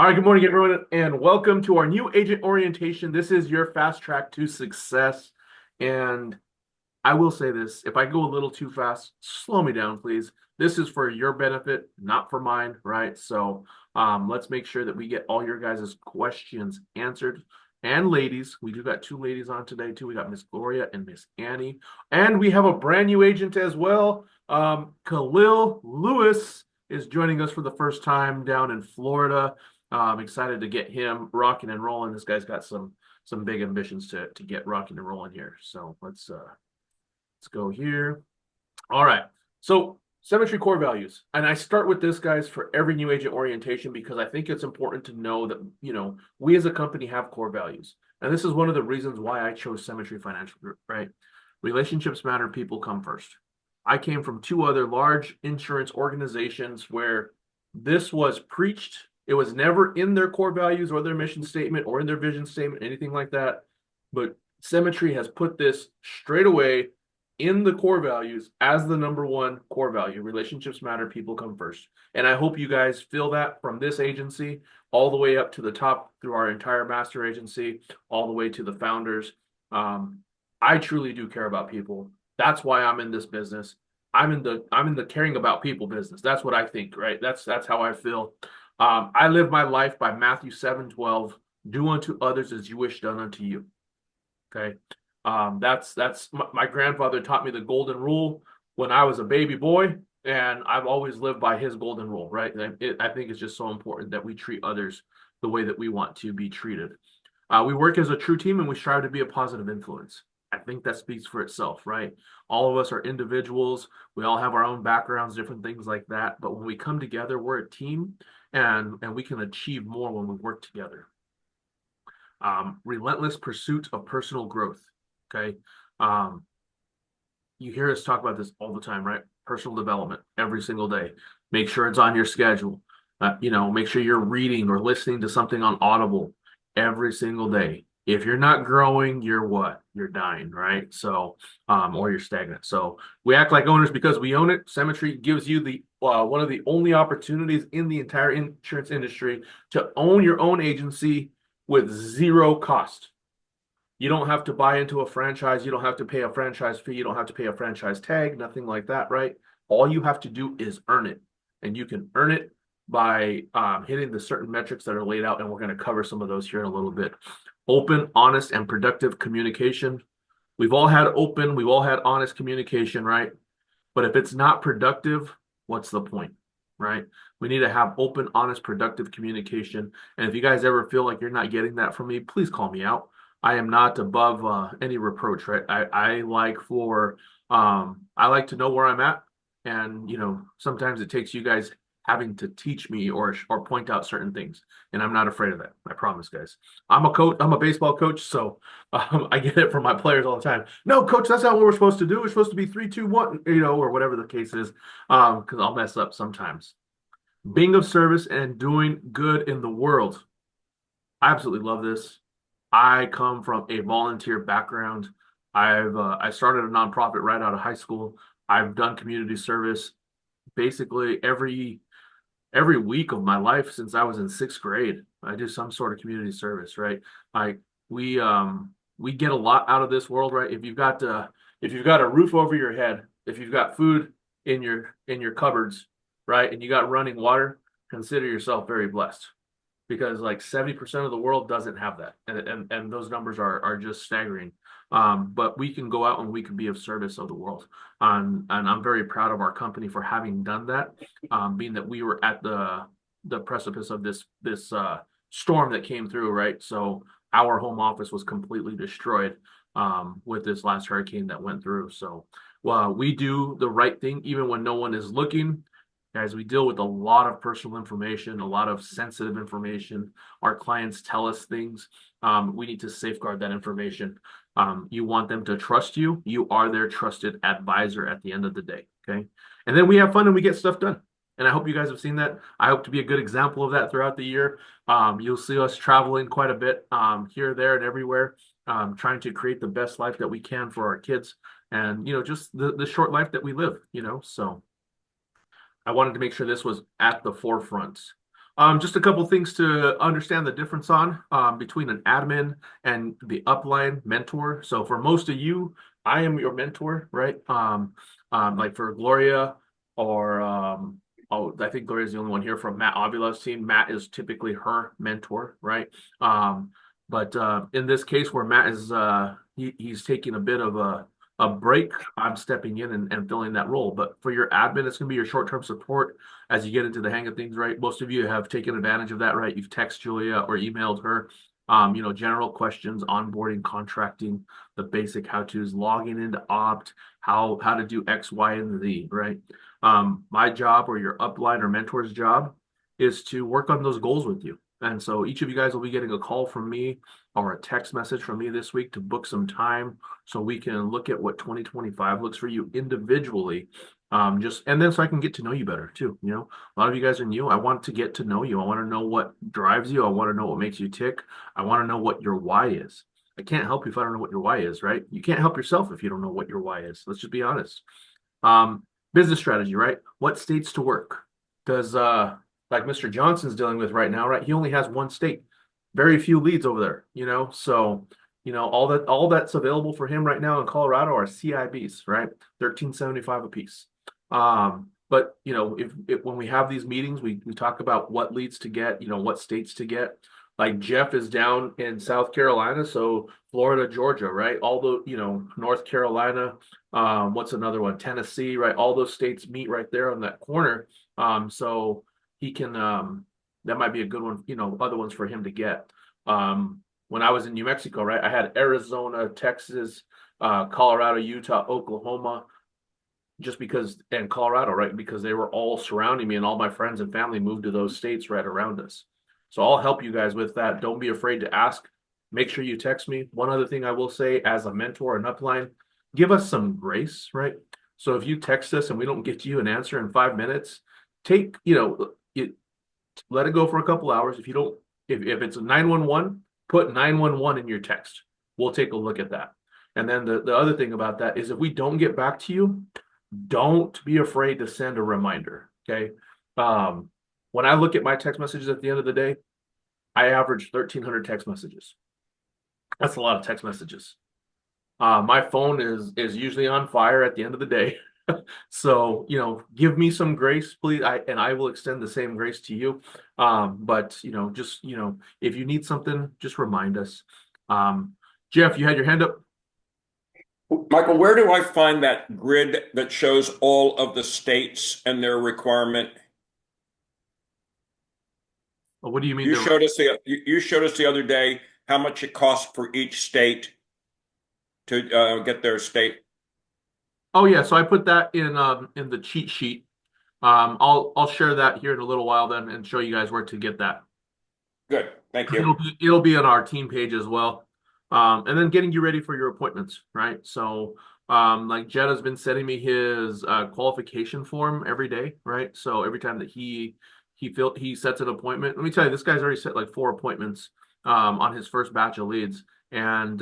All right, good morning, everyone, and welcome to our new agent orientation. This is your fast track to success. And I will say this, if I go a little too fast, slow me down, please. This is for your benefit, not for mine, right? So let's make sure that we get all your guys' questions answered. And ladies, we do got two ladies on today, too. We got Miss Gloria and Miss Annie. And we have a brand new agent as well. Khalil Lewis is joining us for the first time down in Florida. I'm excited to get him rocking and rolling. This guy's got some big ambitions to get rocking and rolling here. So let's go here. All right. So Symmetry core values. And I start with this, guys, for every new agent orientation because I think it's important to know that, we as a company have core values. And this is one of the reasons why I chose Symmetry Financial Group, right? Relationships matter, people come first. I came from two other large insurance organizations where this was preached. It was never in their core values or their mission statement or in their vision statement, anything like that. But Symmetry has put this straight away in the core values as the number one core value. Relationships matter, people come first. And I hope you guys feel that from this agency all the way up to the top through our entire master agency, all the way to the founders. I truly do care about people. That's why I'm in this business. I'm in the caring about people business. That's what I think, right? That's how I feel. I live my life by Matthew 7:12. Do unto others as you wish done unto you. Okay. That's my grandfather taught me the golden rule when I was a baby boy, and I've always lived by his golden rule, right? I think it's just so important that we treat others the way that we want to be treated. We work as a true team and we strive to be a positive influence. I think that speaks for itself, right? All of us are individuals. We all have our own backgrounds, different things like that. But when we come together, we're a team and we can achieve more when we work together. Relentless pursuit of personal growth. Okay. You hear us talk about this all the time, right? Personal development every single day. Make sure it's on your schedule. Make sure you're reading or listening to something on Audible every single day. If you're not growing, you're what? You're dying, right? So, or you're stagnant. So we act like owners because we own it. Symmetry gives you the one of the only opportunities in the entire insurance industry to own your own agency with zero cost. You don't have to buy into a franchise. You don't have to pay a franchise fee. You don't have to pay a franchise tag, nothing like that, right? All you have to do is earn it. And you can earn it by hitting the certain metrics that are laid out. And we're going to cover some of those here in a little bit. Open, honest, and productive communication. We've all had honest communication, right? But if it's not productive, what's the point, right? We need to have open, honest, productive communication. And if you guys ever feel like you're not getting that from me, please call me out. I am not above any reproach, right? I like to know where I'm at, and sometimes it takes you guys having to teach me or point out certain things, and I'm not afraid of that. I promise, guys. I'm a coach. I'm a baseball coach, so I get it from my players all the time. No, coach, that's not what we're supposed to do. We're supposed to be 3-2-1, or whatever the case is, because I'll mess up sometimes. Being of service and doing good in the world. I absolutely love this. I come from a volunteer background. I started a nonprofit right out of high school. I've done community service basically every week of my life since I was in sixth grade. I do some sort of community service, right? We get a lot out of this world, right? If you've got a roof over your head, if you've got food in your cupboards, right, and you got running water, consider yourself very blessed because like 70% of the world doesn't have that. And those numbers are just staggering. But we can go out and we can be of service of the world. And I'm very proud of our company for having done that, being that we were at the precipice of this storm that came through, right? So our home office was completely destroyed with this last hurricane that went through. So we do the right thing even when no one is looking. Guys, we deal with a lot of personal information, a lot of sensitive information. Our clients tell us things. We need to safeguard that information. You want them to trust you. You are their trusted advisor at the end of the day, okay? And then we have fun and we get stuff done. And I hope you guys have seen that. I hope to be a good example of that throughout the year. You'll see us traveling quite a bit here, there, and everywhere, trying to create the best life that we can for our kids and, just the short life that we live, so I wanted to make sure this was at the forefront. Just a couple things to understand the difference on between an admin and the upline mentor. So for most of you, I am your mentor, right? Like for Gloria or oh, I think Gloria's the only one here from Matt Avula's team. Matt is typically her mentor, right? Um, but in this case where Matt is he's taking a bit of a break, I'm stepping in and filling that role. But for your admin, it's going to be your short-term support as you get into the hang of things, right? Most of you have taken advantage of that, right? You've texted Julia or emailed her, general questions, onboarding, contracting, the basic how-tos, logging into Opt, how to do X, Y, and Z, right? My job or your upline or mentor's job is to work on those goals with you. And so each of you guys will be getting a call from me or a text message from me this week to book some time so we can look at what 2025 looks for you individually. And then so I can get to know you better too. A lot of you guys are new. I want to get to know you. I want to know what drives you. I want to know what makes you tick. I want to know what your why is. I can't help you if I don't know what your why is, right? You can't help yourself if you don't know what your why is. Let's just be honest. Um, Business strategy, right? What states to work? Because like Mr. Johnson's dealing with right now, right? He only has one state, very few leads over there, So, all that's available for him right now in Colorado are CIBs, right? 1375 a piece. But if when we have these meetings, we talk about what leads to get, what states to get. Like Jeff is down in South Carolina, so Florida, Georgia, right? All the, North Carolina, what's another one? Tennessee, right? All those states meet right there on that corner. So he can that might be a good one, other ones for him to get. When I was in New Mexico, right, I had Arizona, Texas, Colorado, Utah, Oklahoma, just because, and Colorado, right, because they were all surrounding me, and all my friends and family moved to those states right around us. So I'll help you guys with that. Don't be afraid to ask. Make sure you text me. One other thing I will say as a mentor and upline, give us some grace, right? So if you text us and we don't get you an answer in 5 minutes, take, let it go for a couple hours. If you don't, if it's a 911, put 911 in your text. We'll take a look at that. And then the other thing about that is if we don't get back to you, don't be afraid to send a reminder. Okay. When I look at my text messages at the end of the day, I average 1,300 text messages. That's a lot of text messages. My phone is usually on fire at the end of the day. So, give me some grace, please. I will extend the same grace to you. But just, if you need something, just remind us. Jeff, you had your hand up. Michael, where do I find that grid that shows all of the states and their requirement? What do you mean? You showed us the other day how much it costs for each state to get their state. Oh yeah, so I put that in the cheat sheet. I'll share that here in a little while then and show you guys where to get that. Good, thank you. It'll be on our team page as well. And then getting you ready for your appointments, right? So like Jed has been sending me his qualification form every day, right? So every time that he sets an appointment, let me tell you, this guy's already set like 4 appointments on his first batch of leads. And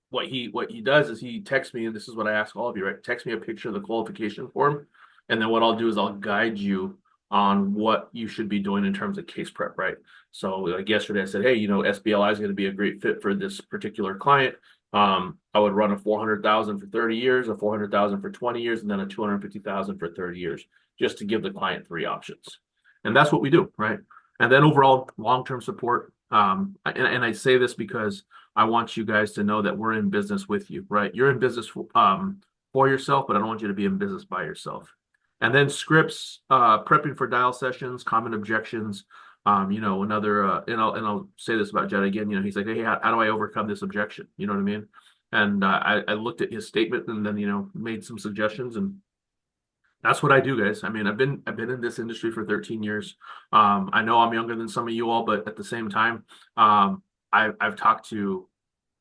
what he does is he texts me, and this is what I ask all of you, right? Text me a picture of the qualification form, and then what I'll do is I'll guide you on what you should be doing in terms of case prep, right? So like yesterday I said, hey, SBLI is going to be a great fit for this particular client. I would run a 400,000 for 30 years, a 400,000 for 20 years, and then a 250,000 for 30 years, just to give the client 3 options. And that's what we do, right? And then overall long-term support. And I say this because I want you guys to know that we're in business with you, right? You're in business for yourself, but I don't want you to be in business by yourself. And then scripts, prepping for dial sessions, common objections. Another, and I'll say this about Jed again. He's like, hey, how do I overcome this objection? You know what I mean? And I looked at his statement and then made some suggestions, and that's what I do, guys. I mean, I've been in this industry for 13 years. I know I'm younger than some of you all, but at the same time, I've talked to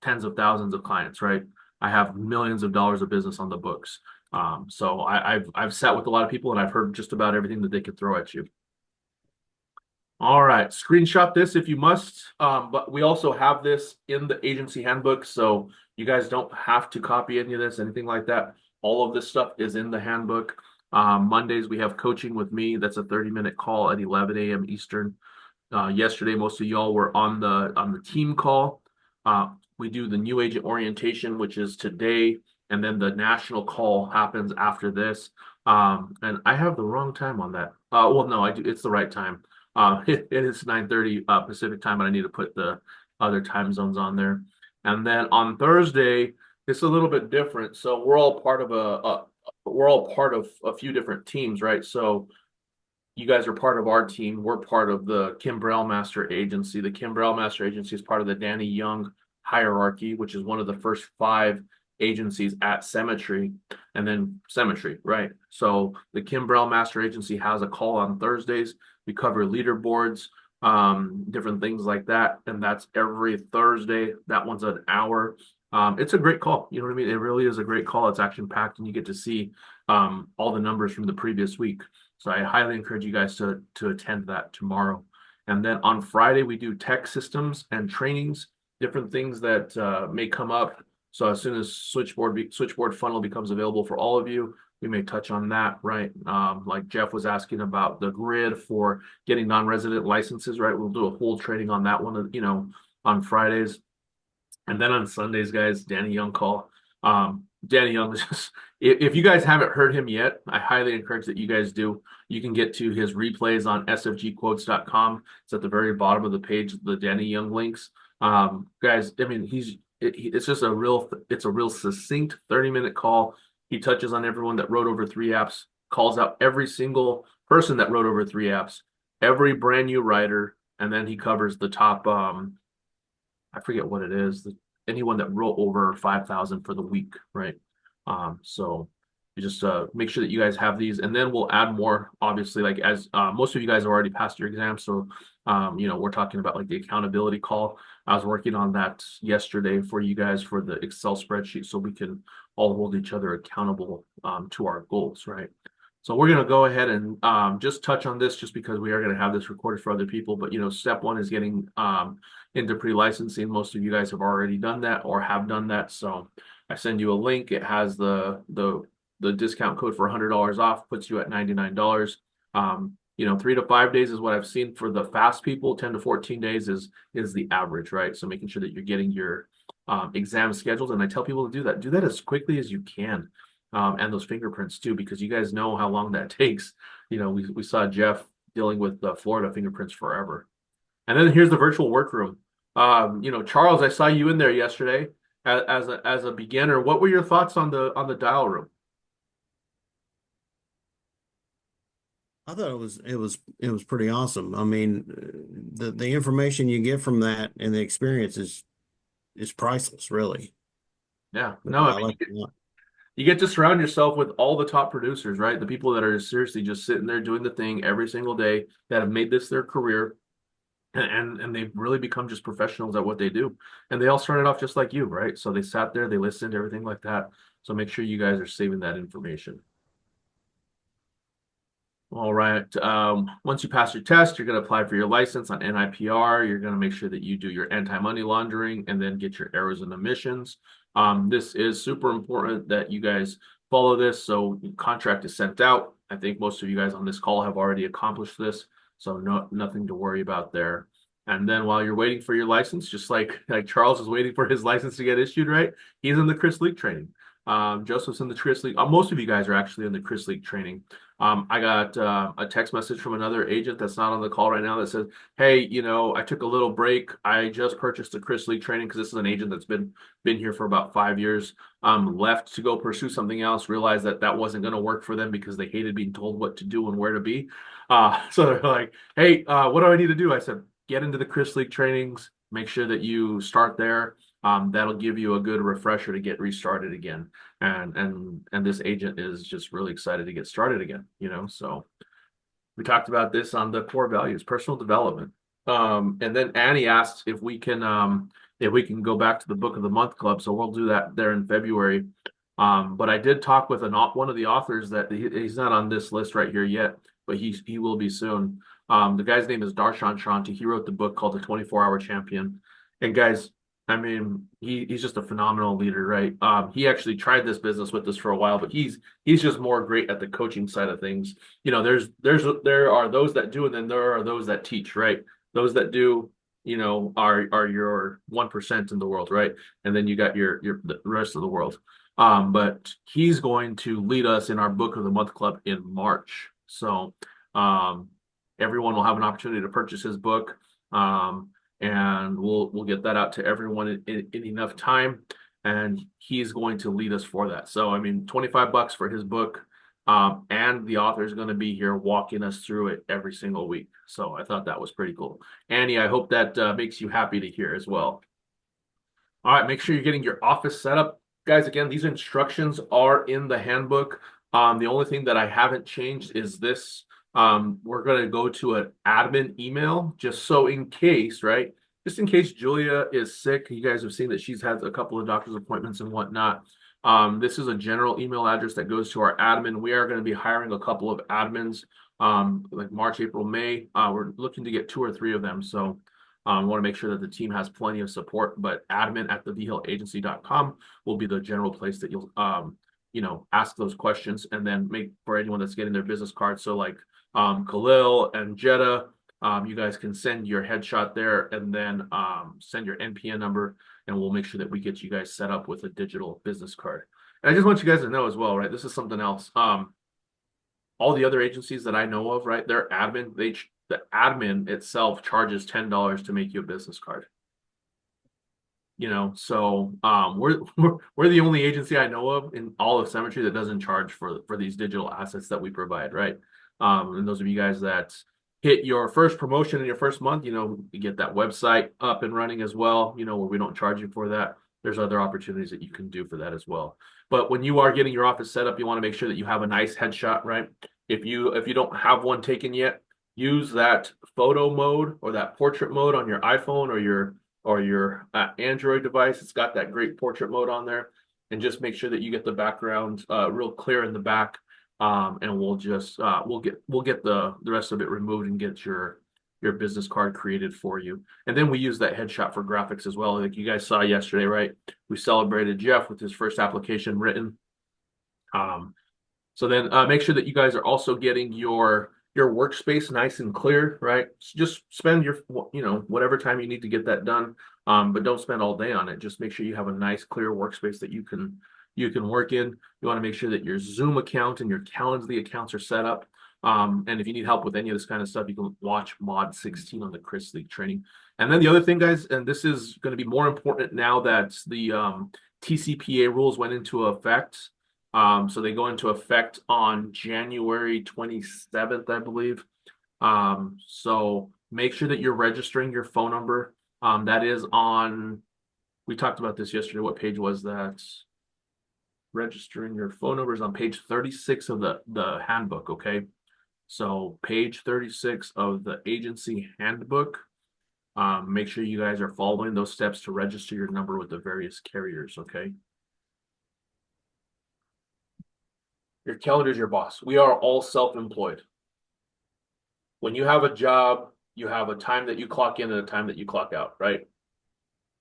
tens of thousands of clients, right? I have millions of dollars of business on the books. So I've sat with a lot of people and I've heard just about everything that they could throw at you. All right, screenshot this if you must. But we also have this in the agency handbook, so you guys don't have to copy any of this, anything like that. All of this stuff is in the handbook. Mondays we have coaching with me. That's a 30-minute call at 11 a.m. Eastern. Yesterday, most of y'all were on the team call. We do the new agent orientation, which is today, and then the national call happens after this. And I have the wrong time on that. Well, no, I do. It's the right time. It is 9:30 Pacific time, but I need to put the other time zones on there. And then on Thursday, it's a little bit different. So we're all part of a few different teams, right? So you guys are part of our team. We're part of the Kimbrell Master Agency. The Kimbrell Master Agency is part of the Danny Young hierarchy, which is one of the first five agencies at Cemetery, and then Cemetery, right? So the Kimbrell Master Agency has a call on Thursdays. We cover leaderboards, different things like that, and that's every Thursday. That one's an hour. It's a great call. You know what I mean? It really is a great call. It's action packed, and you get to see all the numbers from the previous week. So I highly encourage you guys to attend that tomorrow. And then on Friday, we do tech systems and trainings, different things that may come up. So as soon as switchboard funnel becomes available for all of you, we may touch on that, right? Like Jeff was asking about the grid for getting non-resident licenses, right? We'll do a whole training on that one, on Fridays. And then on Sundays, guys, Danny Young call. Danny Young is just, if you guys haven't heard him yet, I highly encourage that you guys do. You can get to his replays on sfgquotes.com. It's at the very bottom of the page, the Danny Young links. Guys, I mean, it's just it's a real succinct 30-minute call. He touches on everyone that wrote over 3 apps, calls out every single person that wrote over 3 apps, every brand new writer, and then he covers the top I forget what it is. Anyone that wrote over 5,000 for the week, right? So you just make sure that you guys have these, and then we'll add more. Obviously, like as most of you guys have already passed your exam, so we're talking about like the accountability call. I was working on that yesterday for you guys for the Excel spreadsheet, so we can all hold each other accountable to our goals, right? So we're going to go ahead and just touch on this just because we are going to have this recorded for other people. But, step one is getting into pre-licensing. Most of you guys have already done that or have done that. So I send you a link. It has the discount code for $100 off, puts you at $99. 3 to 5 days is what I've seen for the fast people. 10 to 14 days is the average, right? So making sure that you're getting your exam scheduled. And I tell people to do that. Do that as quickly as you can. And those fingerprints too, because you guys know how long that takes. We saw Jeff dealing with the Florida fingerprints forever. And then here's the virtual workroom. Charles, I saw you in there yesterday as a beginner. What were your thoughts on the dial room? I thought it was pretty awesome. I mean, the information you get from that and the experience is priceless, really. Yeah, no, I I mean, like it a lot. you get to surround yourself with all the top producers, right? The people that are seriously just sitting there doing the thing every single day that have made this their career, and they've really become just professionals at what they do. And they all started off just like you, right? So they sat there, they listened, everything like that. So make sure you guys are saving that information. All right. Once you pass your test, you're going to apply for your license on NIPR. You're going to make sure that you do your anti-money laundering and then get your errors and omissions. This is super important that you guys follow this. So contract is sent out. I think most of you guys on this call have already accomplished this. So nothing to worry about there. And then while you're waiting for your license, just like Charles is waiting for his license to get issued, right? He's in the Chris League training. Joseph's in the Chris League. Most of you guys are actually in the Chris League training. I got a text message from another agent that's not on the call right now that says, "Hey, I took a little break. I just purchased the Chris League training because this is an agent that's been here for about 5 years. Left to go pursue something else. Realized that wasn't going to work for them because they hated being told what to do and where to be. So they're like, "Hey, what do I need to do?" I said, "Get into the Chris League trainings. Make sure that you start there. That'll give you a good refresher to get restarted again." And this agent is just really excited to get started again, so we talked about this on the core values, personal development. And then Annie asked if we can go back to the book of the month club. So we'll do that there in February. But I did talk with one of the authors that he's not on this list right here yet, but he will be soon. The guy's name is Darshan Shanti. He wrote the book called The 24-Hour Champion. And guys, I mean, he's just a phenomenal leader, right? He actually tried this business with us for a while, but he's just more great at the coaching side of things. You know, there are those that do, and then there are those that teach, right? Those that do, are your 1% in the world, right? And then you got your the rest of the world. But he's going to lead us in our Book of the Month Club in March. So, um, everyone will have an opportunity to purchase his book. And we'll get that out to everyone in enough time, and he's going to lead us for that. So I mean, $25 for his book, and the author is going to be here walking us through it every single week. So I thought that was pretty cool. Annie, I hope that makes you happy to hear as well. All right, make sure you're getting your office set up. Guys, again, these instructions are in the handbook. The only thing that I haven't changed is this. We're going to go to an admin email just so in case, right? Just in case Julia is sick. You guys have seen that she's had a couple of doctor's appointments and whatnot. This is a general email address that goes to our admin. We are going to be hiring a couple of admins, like March, April, May. We're looking to get 2 or 3 of them. So I want to make sure that the team has plenty of support, but admin at thevigilagency.com will be the general place that you'll, ask those questions, and then make for anyone that's getting their business card. So like Khalil and Jetta, you guys can send your headshot there, and then send your NPN number, and we'll make sure that we get you guys set up with a digital business card. And I just want you guys to know as well, right? This is something else. All the other agencies that I know of, right? Their admin, the admin itself charges $10 to make you a business card. So we're the only agency I know of in all of Cemetery that doesn't charge for these digital assets that we provide, right? And those of you guys that hit your first promotion in your first month, you get that website up and running as well, where we don't charge you for that. There's other opportunities that you can do for that as well. But when you are getting your office set up, you want to make sure that you have a nice headshot, right? If you don't have one taken yet, use that photo mode or that portrait mode on your iPhone or your Android device. It's got that great portrait mode on there, and just make sure that you get the background real clear in the back. And we'll get the rest of it removed and get your business card created for you. And then we use that headshot for graphics as well. Like you guys saw yesterday, right? We celebrated Jeff with his first application written. So then make sure that you guys are also getting your workspace nice and clear, right? So just spend your, whatever time you need to get that done. But don't spend all day on it. Just make sure you have a nice clear workspace that you can work in. You want to make sure that your Zoom account and your Calendly accounts are set up. And if you need help with any of this kind of stuff, you can watch Mod 16 on the Chris League training. And then the other thing, guys, and this is going to be more important now that the TCPA rules went into effect. So they go into effect on January 27th, I believe. So make sure that you're registering your phone number. That is on, we talked about this yesterday. What page was that? Registering your phone number is on page 36 of the handbook, okay? So page 36 of the agency handbook. Make sure you guys are following those steps to register your number with the various carriers, okay? Your calendar is your boss. We are all self-employed. When you have a job, you have a time that you clock in and a time that you clock out, right?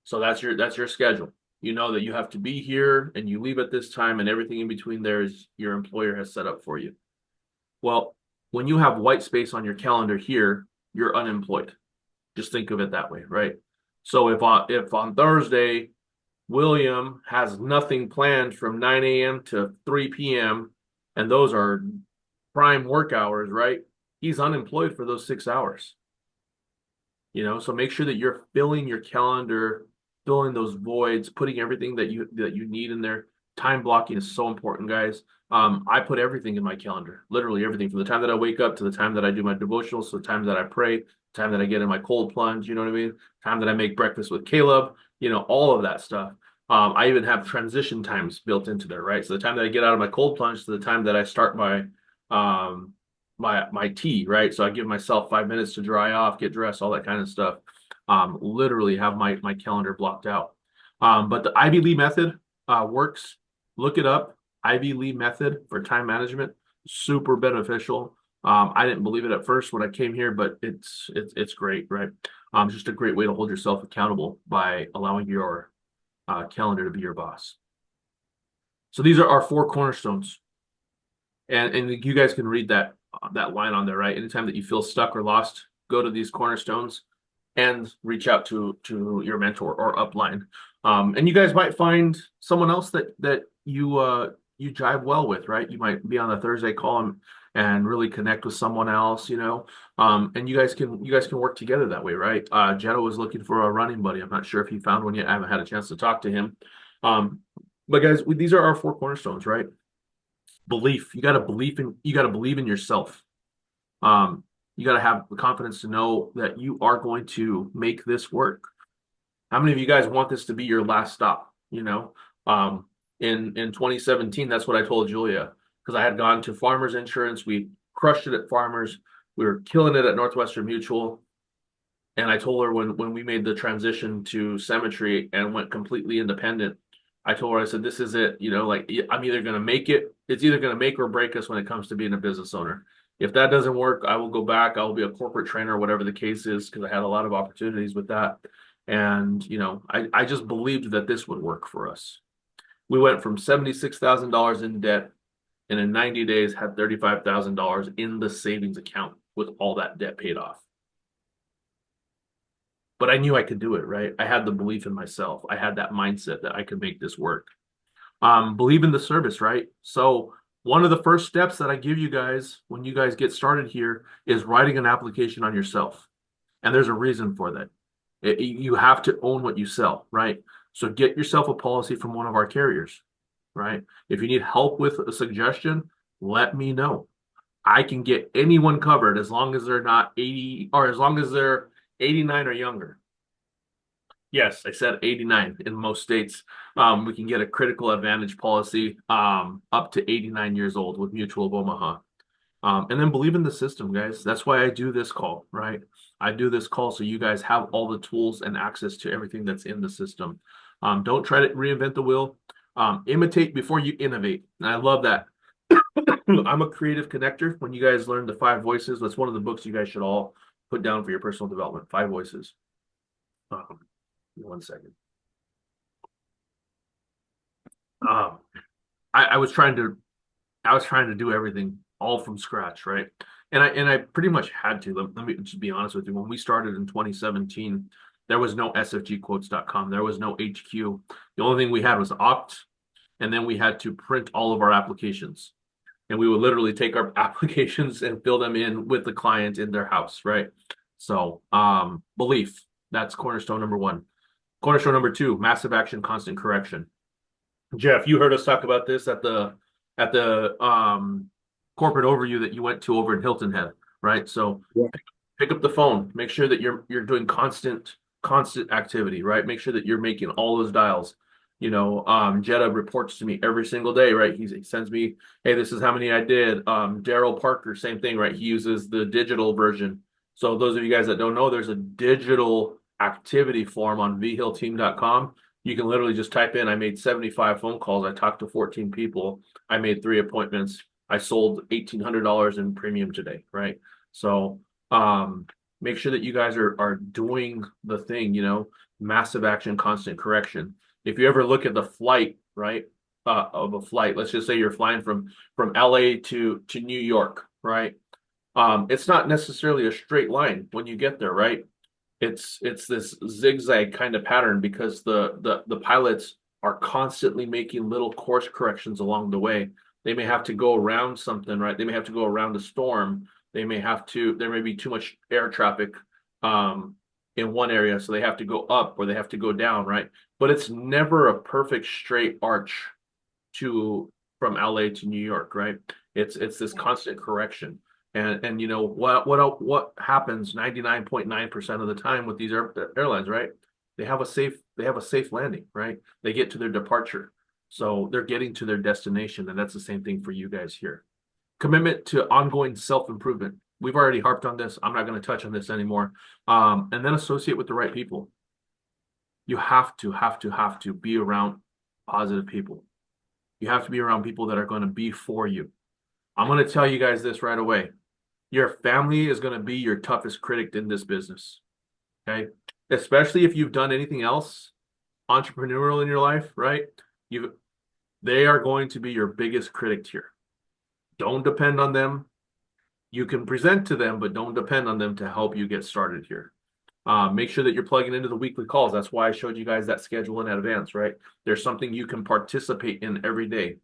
So that's your schedule. You know that you have to be here and you leave at this time, and everything in between there is your employer has set up for you. Well, when you have white space on your calendar here, you're unemployed. Just think of it that way, right? So if on Thursday, William has nothing planned from 9 a.m. to 3 p.m., and those are prime work hours, right? He's unemployed for those 6 hours. So make sure that you're filling your calendar, filling those voids, putting everything that you need in there. Time blocking is so important, guys. I put everything in my calendar, literally everything, from the time that I wake up to the time that I do my devotionals, to the time that I pray, the time that I get in my cold plunge, you know what I mean? Time that I make breakfast with Caleb, all of that stuff. I even have transition times built into there, right? So the time that I get out of my cold plunge to the time that I start my tea, right? So I give myself 5 minutes to dry off, get dressed, all that kind of stuff. Literally have my calendar blocked out. But the Ivy Lee method works. Look it up. Ivy Lee method for time management, super beneficial. I didn't believe it at first when I came here, but it's great, right? It's just a great way to hold yourself accountable by allowing your calendar to be your boss. So these are our four cornerstones, and you guys can read that line on there, right? Anytime that you feel stuck or lost, go to these cornerstones and reach out to your mentor or upline. And you guys might find someone else that you jive well with, right? You might be on a Thursday call and really connect with someone else, you know. And you guys can work together that way, right? Jetta was looking for a running buddy. I'm not sure if he found one yet. I haven't had a chance to talk to him. But guys, these are our four cornerstones, right? Belief. You got to believe in yourself. You got to have the confidence to know that you are going to make this work. How many of you guys want this to be your last stop? You know, in 2017, that's what I told Julia, because I had gone to Farmers Insurance. We crushed it at Farmers. We were killing it at Northwestern Mutual. And I told her when we made the transition to Cemetery and went completely independent, I told her, I said, this is it. You know, like I'm either going to make it, it's either going to make or break us when it comes to being a business owner. If that doesn't work, I will go back. I will be a corporate trainer, whatever the case is, because I had a lot of opportunities with that. And, you know, I just believed that this would work for us. We went from $76,000 in debt and in 90 days had $35,000 in the savings account with all that debt paid off. But I knew I could do it, right? I had the belief in myself. I had that mindset that I could make this work. Believe in the service, right? So one of the first steps that I give you guys when you guys get started here is writing an application on yourself. And there's a reason for that. You have to own what you sell, right? So get yourself a policy from one of our carriers, right? If you need help with a suggestion, let me know. I can get anyone covered as long as they're not 80 or as long as they're 89 or younger. Yes, I said 89 in most states. We can get a critical advantage policy up to 89 years old with Mutual of Omaha. And then believe in the system, guys. That's why I do this call, right? I do this call so you guys have all the tools and access to everything that's in the system. Don't try to reinvent the wheel. Imitate before you innovate. And I love that. I'm a creative connector. When you guys learn the 5 voices, that's one of the books you guys should all put down for your personal development. 5 voices. 1 second. I was trying to do everything all from scratch, right? And I pretty much had to. Let me just be honest with you. When we started in 2017, there was no sfgquotes.com. There was no HQ. The only thing we had was Opt, and then we had to print all of our applications. And we would literally take our applications and fill them in with the client in their house, right? So belief, that's cornerstone number 1. Cornerstone number 2, massive action, constant correction. Jeff, you heard us talk about this at the corporate overview that you went to over in Hilton Head, right? So Yeah. pick up the phone, make sure that you're doing constant activity, right? Make sure that you're making all those dials. You know, Jetta reports to me every single day, right? He sends me, hey, this is how many I did. Daryl Parker, same thing, right? He uses the digital version. So those of you guys that don't know, there's a digital activity form on vhillteam.com. You can literally just type in, I made 75 phone calls. I talked to 14 people. I made 3 appointments. I sold $1,800 in premium today, right? So make sure that you guys are doing the thing, you know, massive action, constant correction. If you ever look at the flight, right, of a flight, let's just say you're flying from LA to New York, right? It's not necessarily a straight line when you get there, right? It's this zigzag kind of pattern because the pilots are constantly making little course corrections along the way. They may have to go around something, right? They may have to go around a storm. There may be too much air traffic in one area, so they have to go up or they have to go down, right? But it's never a perfect straight arch from LA to New York, right? It's this constant correction. And you know what happens 99.9% of the time with these airlines, right? They have a safe landing, right? They get to their departure. So they're getting to their destination, and that's the same thing for you guys here. Commitment to ongoing self-improvement. We've already harped on this. I'm not going to touch on this anymore. And then associate with the right people. You have to be around positive people. You have to be around people that are going to be for you. I'm going to tell you guys this right away. Your family is going to be your toughest critic in this business. Okay. Especially if you've done anything else entrepreneurial in your life, right? You They are going to be your biggest critic here. Don't depend on them. You can present to them, but don't depend on them to help you get started here. Make sure that you're plugging into the weekly calls. That's why I showed you guys that schedule in advance, right? There's something you can participate in every day.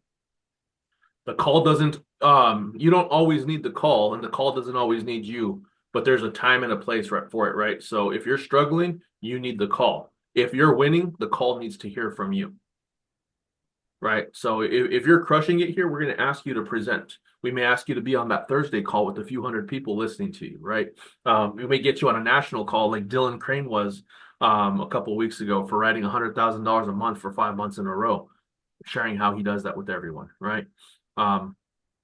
The call doesn't, you don't always need the call, and the call doesn't always need you, but there's a time and a place for it, right? So if you're struggling, you need the call. If you're winning, the call needs to hear from you. Right. So if you're crushing it here, we're going to ask you to present. We may ask you to be on that Thursday call with a few hundred people listening to you, right? We may get you on a national call like Dylan Crane was a couple of weeks ago for writing $100,000 a month for 5 months in a row, sharing how he does that with everyone, right? And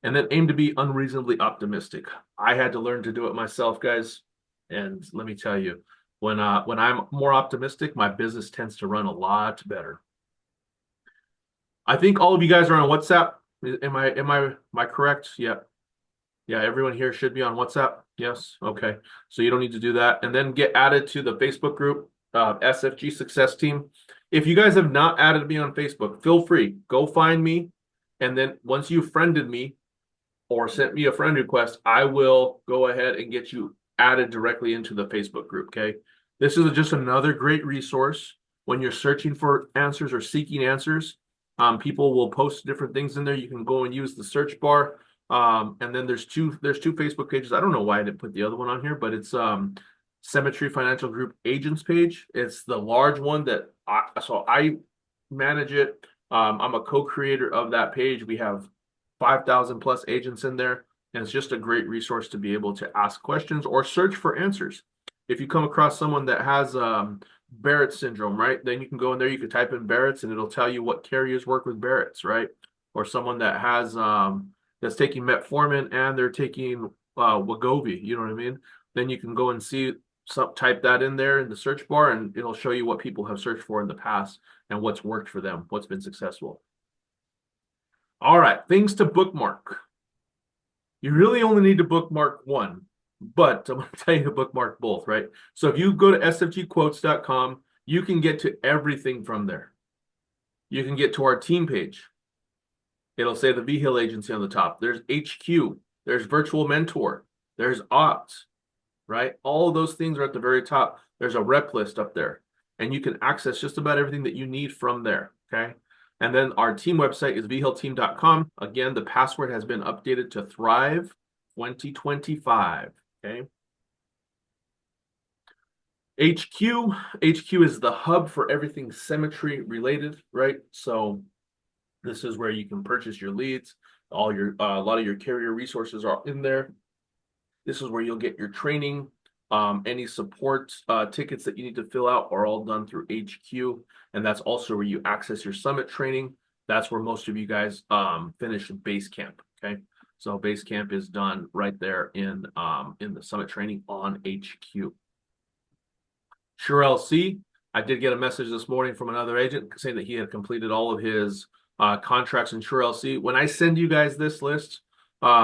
then aim to be unreasonably optimistic. I had to learn to do it myself, guys. And let me tell you, when I'm more optimistic, my business tends to run a lot better. I think all of you guys are on WhatsApp. Am I correct? Yeah. Yeah, everyone here should be on WhatsApp. Yes. Okay. So you don't need to do that. And then get added to the Facebook group, SFG Success Team. If you guys have not added me on Facebook, feel free. Go find me. And then once you've friended me or sent me a friend request, I will go ahead and get you added directly into the Facebook group. Okay. This is just another great resource when you're searching for answers or seeking answers. People will post different things in there. You can go and use the search bar. And then there's two Facebook pages. I don't know why I didn't put the other one on here, but it's Cemetery Financial Group Agents page. It's the large one that I manage it. I'm a co-creator of that page. We have 5,000 plus agents in there, and it's just a great resource to be able to ask questions or search for answers. If you come across someone that has Barrett syndrome, right? Then you can go in there, you can type in Barrett's and it'll tell you what carriers work with Barrett's, right? Or someone that has that's taking metformin and they're taking Wegovy, you know what I mean? Then you can go and type that in there in the search bar and it'll show you what people have searched for in the past and what's worked for them, what's been successful. All right, things to bookmark. You really only need to bookmark one, but I'm going to tell you to bookmark both, right? So if you go to sfgquotes.com, you can get to everything from there. You can get to our team page. It'll say the Vigil agency on the top. There's HQ. There's virtual mentor. There's opt, right? All of those things are at the very top. There's a rep list up there, and you can access just about everything that you need from there, okay? And then our team website is vigilteam.com. Again, the password has been updated to Thrive 2025, okay? HQ is the hub for everything cemetery related, right? So this is where you can purchase your leads. A lot of your carrier resources are in there. This is where you'll get your training. Any support tickets that you need to fill out are all done through HQ, and that's also where you access your summit training. That's where most of you guys finish base camp. Okay, so base camp is done right there in the summit training on HQ. Sure LC, I did get a message this morning from another agent saying that he had completed all of his contracts in Sure LC. When I send you guys this list,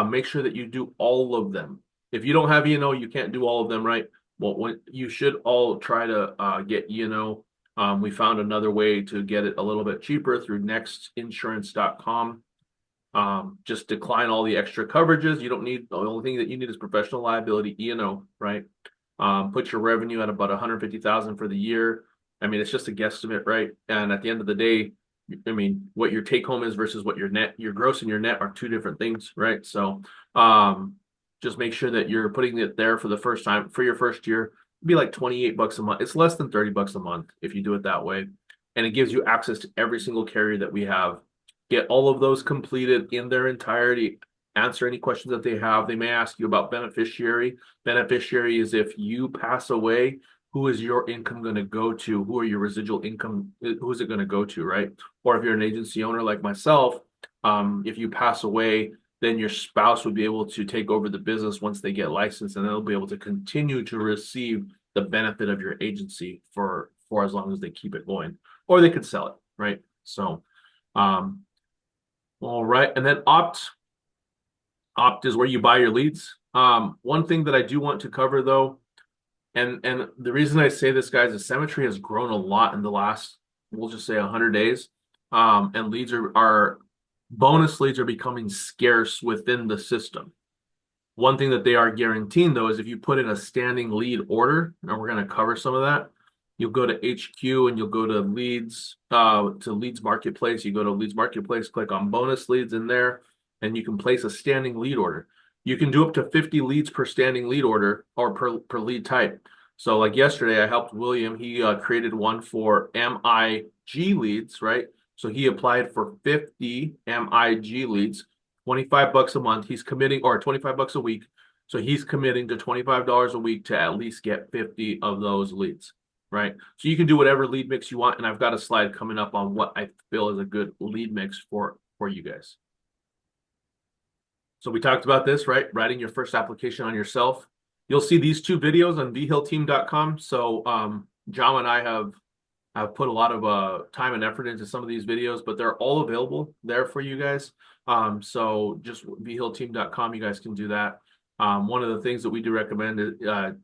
make sure that you do all of them. If you don't have E&O, you can't do all of them, right? Well, you should all try to get E&O. We found another way to get it a little bit cheaper through nextinsurance.com. Just decline all the extra coverages. You don't need, the only thing that you need is professional liability, E&O, right? Put your revenue at about 150,000 for the year. I mean, it's just a guesstimate, right? And at the end of the day, I mean, what your take home is versus what your gross and your net are two different things, right? So, just make sure that you're putting it there for the first time for your first year. It'd be like 28 bucks a month. It's less than 30 bucks a month if you do it that way. And it gives you access to every single carrier that we have. Get all of those completed in their entirety. Answer any questions that they have. They may ask you about beneficiary. Beneficiary is if you pass away, who is your income going to go to? Who are your residual income? Who is it going to go to, right? Or if you're an agency owner like myself, if you pass away, then your spouse would be able to take over the business once they get licensed, and they'll be able to continue to receive the benefit of your agency for as long as they keep it going, or they could sell it, right? So, all right, and then opt is where you buy your leads. One thing that I do want to cover though, And the reason I say this, guys, is Symmetry has grown a lot in the last, we'll just say 100 days. And leads are bonus leads are becoming scarce within the system. One thing that they are guaranteeing, though, is if you put in a standing lead order, and we're going to cover some of that, you'll go to HQ and you'll go to leads, to leads marketplace. You go to leads marketplace, click on bonus leads in there, and you can place a standing lead order. You can do up to 50 leads per standing lead order or per lead type. So like yesterday, I helped William. He created one for MIG leads, right? So he applied for 50 MIG leads, 25 bucks a month. He's committing, or 25 bucks a week. So he's committing to $25 a week to at least get 50 of those leads, right? So you can do whatever lead mix you want. And I've got a slide coming up on what I feel is a good lead mix for you guys. So we talked about this, right? Writing your first application on yourself. You'll see these two videos on vigilteam.com. So John and I have put a lot of time and effort into some of these videos, but they're all available there for you guys. So just vigilteam.com, you guys can do that. One of the things that we do recommend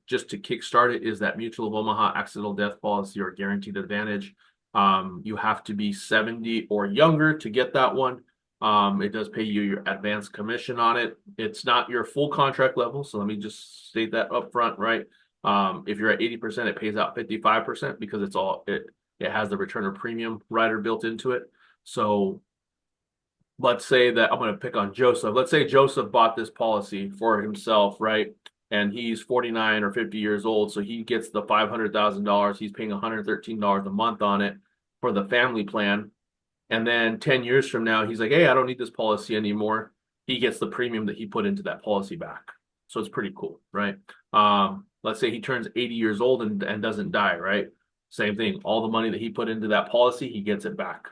just to kickstart it is that Mutual of Omaha accidental death policy or guaranteed advantage. You have to be 70 or younger to get that one. It does pay you your advanced commission on it. It's not your full contract level, so let me just state that up front, right? If you're at 80%, it pays out 55% because it has the return of premium rider built into it. So let's say that I'm going to pick on Joseph. Let's say Joseph bought this policy for himself, right? And he's 49 or 50 years old, so he gets the $500,000. He's paying $113 a month on it for the family plan. And then 10 years from now, he's like, hey, I don't need this policy anymore. He gets the premium that he put into that policy back. So it's pretty cool, right? Let's say he turns 80 years old and doesn't die, right? Same thing. All the money that he put into that policy, he gets it back.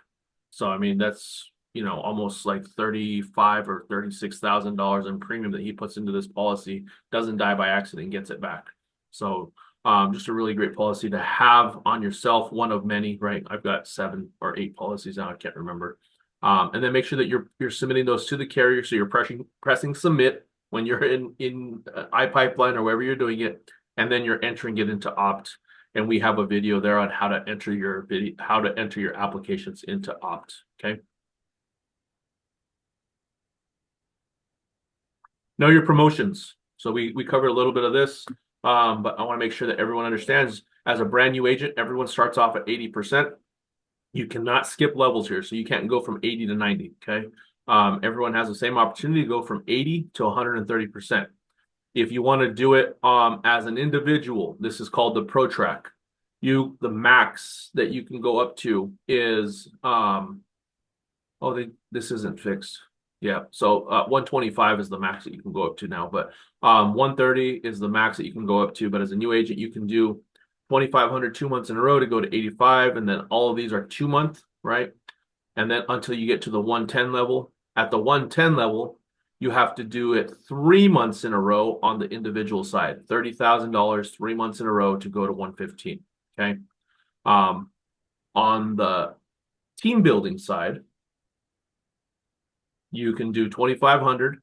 So, I mean, that's, almost like $35,000 or $36,000 in premium that he puts into this policy, doesn't die by accident, gets it back. So just a really great policy to have on yourself, one of many, right? I've got 7 or 8 policies now, I can't remember. And then make sure that you're submitting those to the carrier. So you're pressing submit when you're in iPipeline or wherever you're doing it, and then you're entering it into Opt. And we have a video there on how to enter your applications into Opt. Okay. Know your promotions. So we covered a little bit of this, but I want to make sure that everyone understands, as a brand new agent, everyone starts off at 80%. You cannot skip levels here. So you can't go from 80 to 90. Okay. Everyone has the same opportunity to go from 80 to 130%. If you want to do it as an individual, this is called the Pro Track. The max that you can go up to is this isn't fixed. Yeah, so 125 is the max that you can go up to now, but 130 is the max that you can go up to. But as a new agent, you can do 2,500 2 months in a row to go to 85, and then all of these are 2 month, right? And then until you get to the 110 level. At the 110 level, you have to do it 3 months in a row on the individual side, $30,000 3 months in a row to go to 115. Okay. On the team building side, you can do 2,500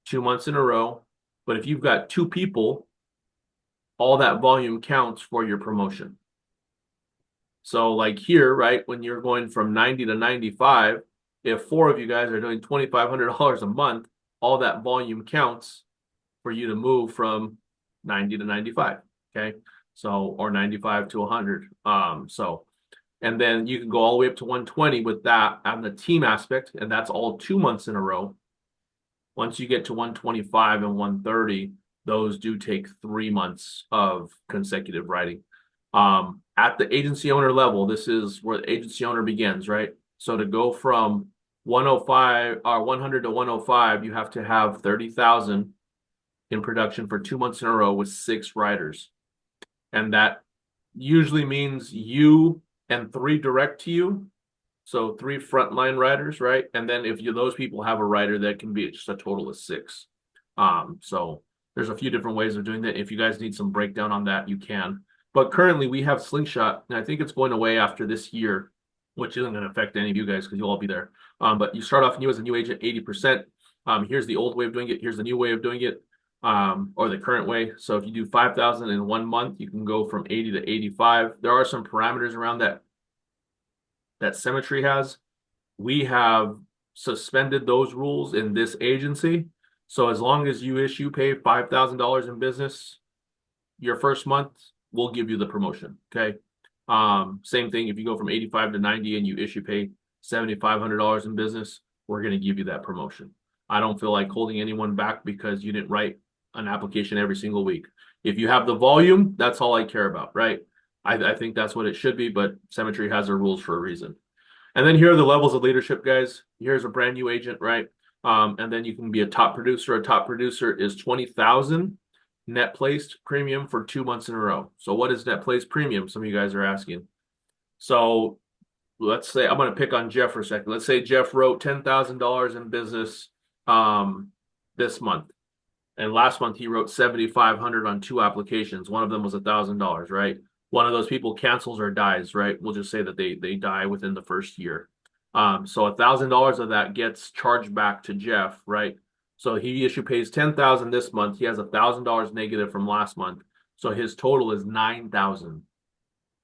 2 months in a row. But if you've got 2 people, all that volume counts for your promotion. So like here, right, when you're going from 90 to 95, if 4 of you guys are doing $2,500 a month, all that volume counts for you to move from 90 to 95. Okay. So, or 95 to 100. And then you can go all the way up to 120 with that on the team aspect, and that's all 2 months in a row. Once you get to 125 and 130, those do take 3 months of consecutive writing. At the agency owner level, this is where the agency owner begins, right? So to go from 105 or 100 to 105, you have to have 30,000 in production for 2 months in a row with 6 writers. And that usually means you and 3 direct to you. So 3 frontline writers, right? And then if those people have a writer, that can be just a total of 6. So there's a few different ways of doing that. If you guys need some breakdown on that, you can. But currently we have Slingshot, and I think it's going away after this year, which isn't going to affect any of you guys because you'll all be there. But you start off new as a new agent, 80%. Here's the old way of doing it. Here's the new way of doing it. or the current way. So if you do 5,000 in 1 month, you can go from 80 to 85. There are some parameters around that Symmetry has. We have suspended those rules in this agency. So as long as you pay $5,000 in business your first month, we'll give you the promotion. Okay. Same thing if you go from 85 to 90 and you pay $7,500 in business, we're going to give you that promotion. I don't feel like holding anyone back because you didn't write an application every single week. If you have the volume, that's all I care about, right? I think that's what it should be, but Symmetry has their rules for a reason. And then here are the levels of leadership, guys. Here's a brand new agent, right? And then you can be a top producer. A top producer is 20,000 net placed premium for 2 months in a row. So what is net placed premium? Some of you guys are asking. So let's say I'm going to pick on Jeff for a second. Let's say Jeff wrote $10,000 in business this month. And last month he wrote 7,500 on 2 applications. One of them was $1,000, right? One of those people cancels or dies, right? We'll just say that they die within the first year. So $1,000 of that gets charged back to Jeff, right? So he pays 10,000 this month. He has $1,000 negative from last month. So his total is 9,000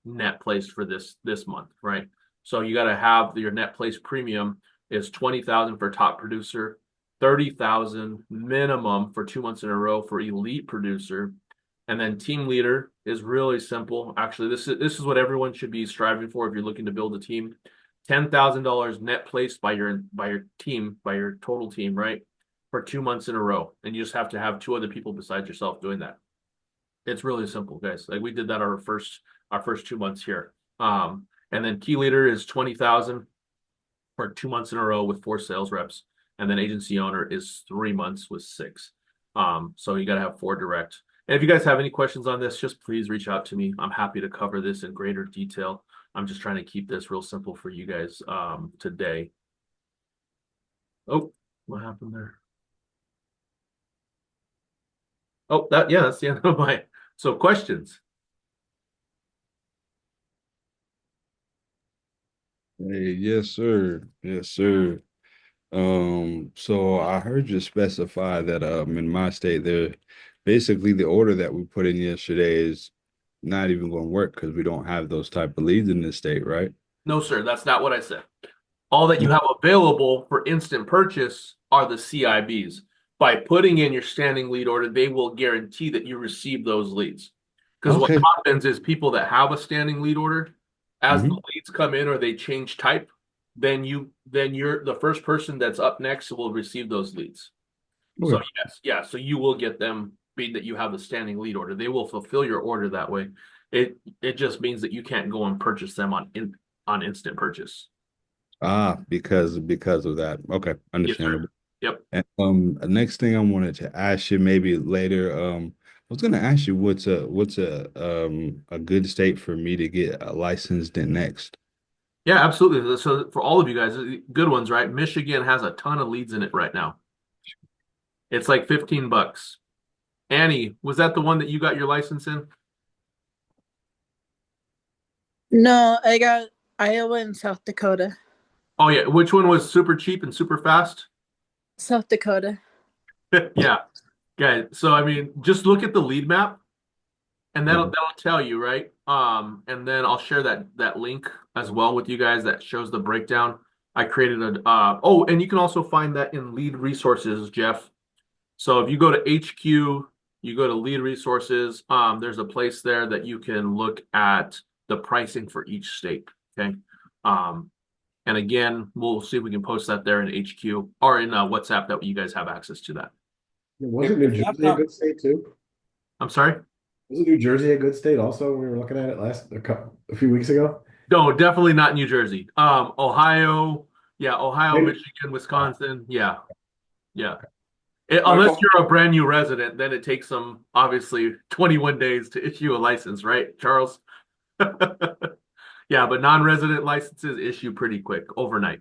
net placed for this month, right? So you got to have your net place premium is 20,000 for top producer, 30,000 minimum for 2 months in a row for elite producer. And then team leader is really simple. Actually, this is what everyone should be striving for if you're looking to build a team. $10,000 net placed by your team, by your total team, right? For 2 months in a row. And you just have to have 2 other people besides yourself doing that. It's really simple, guys. Like we did that our first 2 months here. And then key leader is 20,000 for 2 months in a row with 4 sales reps. And then agency owner is 3 months with 6. So you got to have 4 direct. And if you guys have any questions on this, just please reach out to me. I'm happy to cover this in greater detail. I'm just trying to keep this real simple for you guys today. Oh, what happened there? Oh, that's the end of my. So questions. Hey, yes, sir. Yes, sir. So I heard you specify that in my state there basically the order that we put in yesterday is not even going to work because we don't have those type of leads in this state, right? No, sir, that's not what I said. All that you have available for instant purchase are the CIBs. By putting in your standing lead order, they will guarantee that you receive those leads. Because what Okay. happens is people that have a standing lead order, as the leads come in or they change type, then you're the first person that's up next will receive those leads. So Okay. yes, yeah, so you will get them being that you have a standing lead order. They will fulfill your order that way. It just means that you can't go and purchase them on instant purchase. Because of that. Okay, Yes, sir. understandable. Yep. And next thing I wanted to ask you maybe later, I was gonna ask you what's a good state for me to get licensed in next. Yeah, absolutely. So for all of you guys, good ones, right? Michigan has a ton of leads in it right now. It's like $15. Annie, was that the one that you got your license in? No, I got Iowa and South Dakota. Oh yeah, which one was super cheap and super fast? South Dakota. Yeah. Okay. So I mean, just look at the lead map and that'll Mhm. tell you, right? And then I'll share that link as well with you guys that shows the breakdown. I created oh, and you can also find that in lead resources, Jeff. So if you go to HQ, you go to lead resources, there's a place there that you can look at the pricing for each state. Okay. And again, we'll see if we can post that there in HQ or in WhatsApp that you guys have access to that. Wasn't New If that's Jersey a not, good state too? I'm sorry? Wasn't New Jersey a good state also when we were looking at it a few weeks ago? No, definitely not New Jersey. Ohio, yeah, Ohio, Maybe. Michigan, Wisconsin, yeah, yeah. Unless Michael, you're a brand new resident, then it takes them obviously 21 days to issue a license, right, Charles? Yeah, but non-resident licenses issue pretty quick overnight.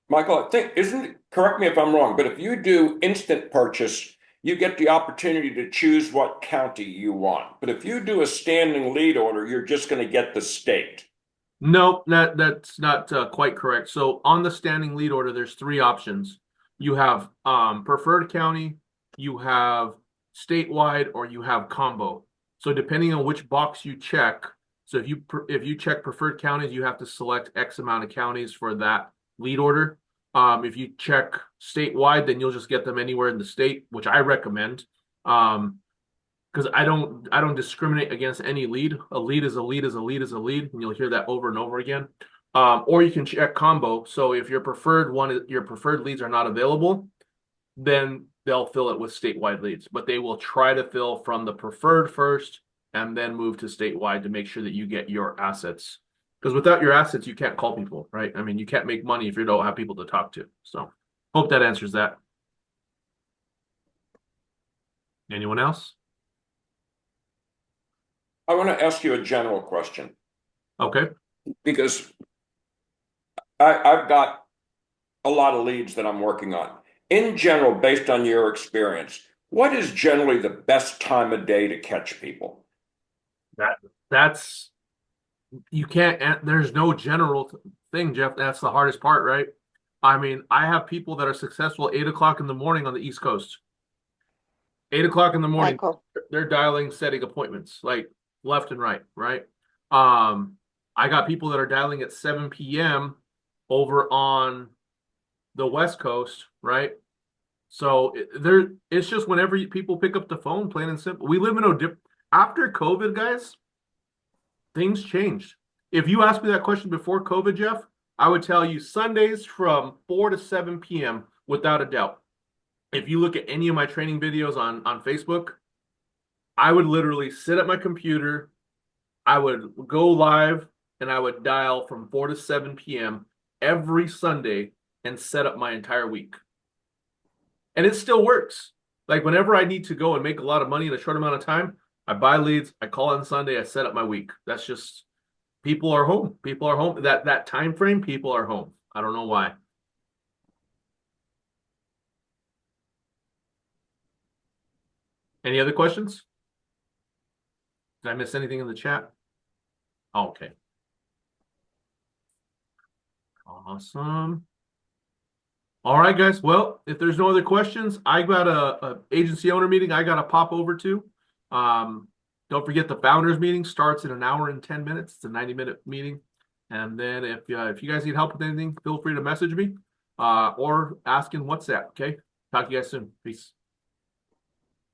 Michael, I think correct me if I'm wrong, but if you do instant purchase, you get the opportunity to choose what county you want. But if you do a standing lead order, you're just going to get the state. Nope, that's not quite correct. So on the standing lead order, there's 3 options. You have preferred county, you have statewide, or you have combo. So depending on which box you check, so if you check preferred counties, you have to select X amount of counties for that lead order. If you check statewide, then you'll just get them anywhere in the state, which I recommend. Because I don't discriminate against any lead. A lead is a lead is a lead is a lead, and you'll hear that over and over again. Or you can check combo. So if your preferred leads are not available, then they'll fill it with statewide leads. But they will try to fill from the preferred first and then move to statewide to make sure that you get your assets. Because without your assets, you can't call people, right? I mean, you can't make money if you don't have people to talk to. So hope that answers that. Anyone else? I want to ask you a general question Okay. because I've got a lot of leads that I'm working on. In general, based on your experience, what is generally the best time of day to catch people? That's you can't. There's no general thing, Jeff. That's the hardest part, right? I mean, I have people that are successful 8 o'clock in the morning on the East Coast. 8 o'clock in the morning, Michael, they're dialing, setting appointments like left and right, right? I got people that are dialing at 7 p.m. over on the West Coast, right? So it's just whenever people pick up the phone, plain and simple. We live in after COVID, guys, things changed. If you asked me that question before COVID, Jeff, I would tell you Sundays from 4 to 7 p.m. without a doubt. If you look at any of my training videos on Facebook, I would literally sit at my computer, I would go live, and I would dial from 4 to 7 p.m. every Sunday and set up my entire week. And it still works. Like whenever I need to go and make a lot of money in a short amount of time, I buy leads, I call on Sunday, I set up my week. That's just people are home. People are home. That time frame, people are home. I don't know why. Any other questions? Did I miss anything in the chat? Oh, okay. Awesome. All right, guys. Well, if there's no other questions, I got a agency owner meeting I got to pop over to. Don't forget the founders meeting starts in an hour and 10 minutes. It's a 90-minute meeting. And then if you guys need help with anything, feel free to message me or ask in WhatsApp. Okay. Talk to you guys soon. Peace.